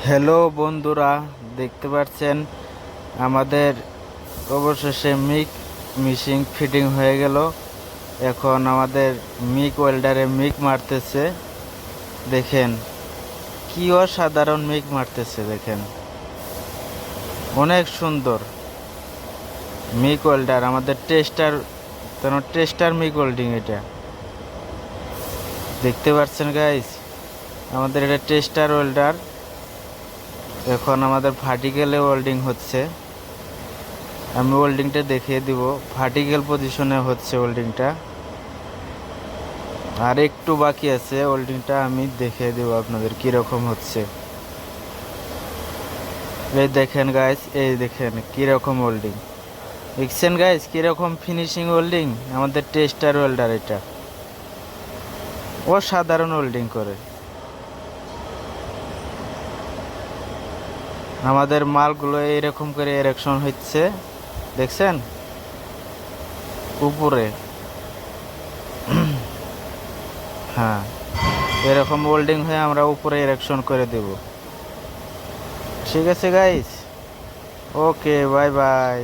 Hello বন্ধুরা, দেখতে পাচ্ছেন আমাদের অবশেষে মিশিং ফিটিং হয়ে গেল। এখন আমাদের ওয়েল্ডারে মারতেছে। দেখেন কি অসাধারণ মারতেছে, দেখেন অনেক সুন্দর ওয়েল্ডার। আমাদের টেস্টার ওয়েল্ডিং, এটা দেখতে পাচ্ছেন গাইস, আমাদের এটা টেস্টার ওয়েল্ডার। এখন আমাদের ভার্টিক্যালে ওয়েল্ডিং হচ্ছে। আমি ওয়েল্ডিংটা দেখিয়ে দিব। ভার্টিক্যাল পজিশনে হচ্ছে ওয়েল্ডিংটা, আর একটু বাকি আছে। ওয়েল্ডিংটা আমি দেখিয়ে দেব আপনাদের কিরকম হচ্ছে। এই দেখেন গাইস, এই দেখেন কিরকম ওয়েল্ডিং। দেখছেন গাইস কিরকম ফিনিশিং ওয়েল্ডিং। আমাদের টেস্টার ওয়েল্ডার এটা অসাধারণ ওয়েল্ডিং করে। আমাদের মালগুলো এরকম করে এরেকশন হচ্ছে, দেখছেন উপরে। হ্যাঁ, এরকম ওয়েল্ডিং হয়ে আমরা উপরে এরেকশন করে দেব। ঠিক আছে গাইস, ওকে, বাই বাই।